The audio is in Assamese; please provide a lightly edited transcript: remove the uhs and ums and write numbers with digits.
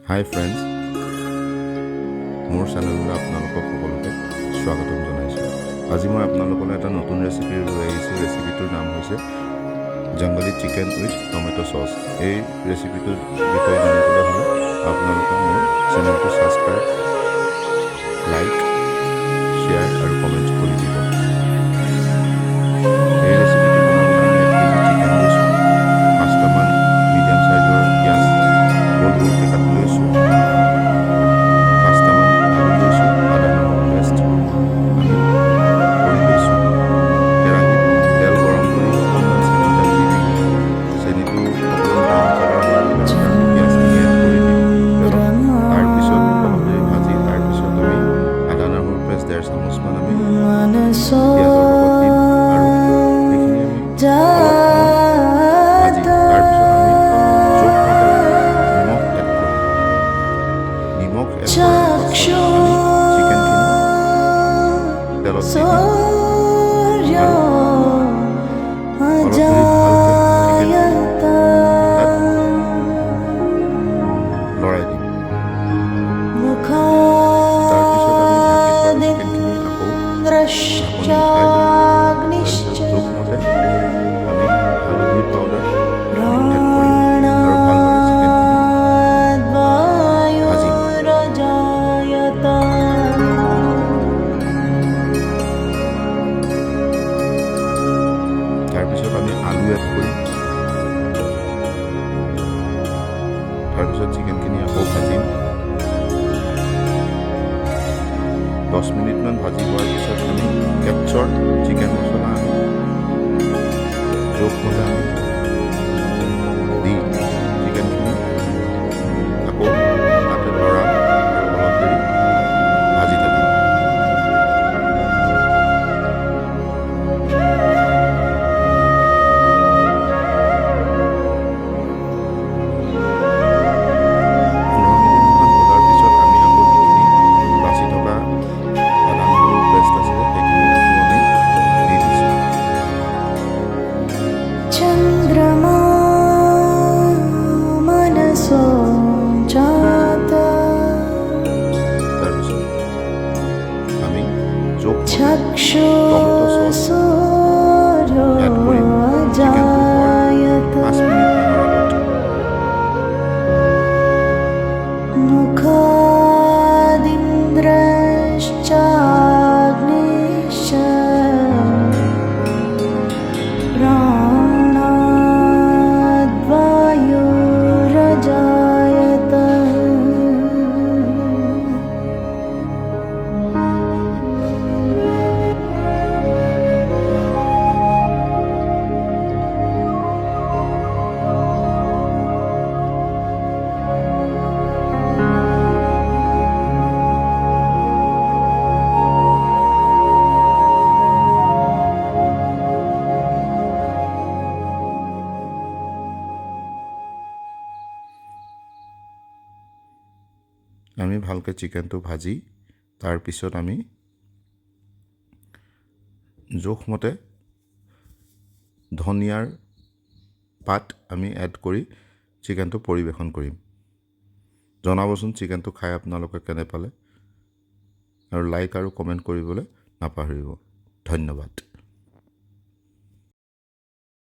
হাই ফ্ৰেণ্ডছ, মোৰ চেনেললৈ আপোনালোকক সকলোকে স্বাগতম জনাইছোঁ। আজি মই আপোনালোকলৈ এটা নতুন ৰেচিপি লৈ আহিছোঁ। ৰেচিপিটোৰ নাম হৈছে জংগলী চিকেন উইথ টমেটো চচ। এই ৰেচিপিটোৰ বিষয়ে জানিবলৈ হ'লে আপোনালোকে মোৰ চেনেলটো ছাবস্ক্ৰাইব, লাইক, শ্বেয়াৰ আৰু কমেণ্টছ কৰি দিব। এই ৰেচিপিটো বনাবলৈ আমি 1 কেজি চিকেন লৈছোঁ, 5টামান মিডিয়াম চাইজৰ পিঁয়াজ গোল গোলকৈ কাটি লৈছোঁ, 5টামান আলু লৈছোঁ, আদা নহৰু পেষ্ট আমি কৰি লৈছোঁ। কেৰাহীত তেল গৰম কৰি অকণমান চেনি তাত দি দিম। চেনিটো অকণমান ব্ৰাউন কালাৰ হোৱালৈকে তাত পিঁয়াজখিনি এড কৰি দিম তেলত। তাৰপিছত অলপ দেৰি ভাজি তাৰপিছত আমি আদা নহৰু পেষ্ট 1.5 চামুচমান আমি পিঁয়াজৰ লগত দিম আৰু সেইখিনি আমি অলপ সময় ভাজি তাৰপিছত আমি জোখমতে নিমখ এড কৰিম। নিমখ এড কৰাৰ পাছত আমি চিকেনখিনি তেলত দি দিম আৰু অলপ দেৰি ভালকৈ চিকেনখিনি তাত লৰাই দিম। তাৰপিছত আমি ঢাকি থোৱা চিকেনখিনি আকৌ ঢাকনি উঠাই দিম। তাৰপিছত জোখমতে আমি হালধিৰ পাউডাৰ আমি এড কৰিম আৰু ভালদৰে চিকেনখিনি ভাজিম। তাৰপিছত আমি আলু এড কৰিম। তাৰপিছত চিকেনখিনি আকৌ ভাজিম। 10 মিনিটমান ভাজি হোৱাৰ পিছত আমি কেপচৰ চিকেন মছলা আমি জোখমতে আমি দি চিকেনখিনি আকৌ তাতে লৰাম আৰু অলপ দেৰি ভাজি থাকিম। ভজাৰ পিছত আমি আকৌ যিখিনি বাচি থকা আদা নহৰু পেষ্ট আছিলে সেইখিনি আকৌ আমি দি দিছোঁ। চন্দ্ৰমা মনসো জাতা তাৰপিছত আমি জোখমতে চক্ষু টমেটো চচ এড কৰিম চিকেনটো হোৱাৰ 5 মিনিটমানৰ আগত। মুখাদিন্দ্ৰশ্চাগ্নিশ্চ প্ৰাণাদ্বায়ুৰজায়ত। আমি ভালকৈ চিকেনটো ভাজি তাৰপিছত আমি জোখমতে ধনিয়াৰ পাত আমি এড কৰি চিকেনটো পৰিৱেশন কৰিম। জনাবচোন চিকেনটো খাই আপোনালোকে কেনে পালে আৰু লাইক আৰু কমেণ্ট কৰিবলৈ নাপাহৰিব। ধন্যবাদ।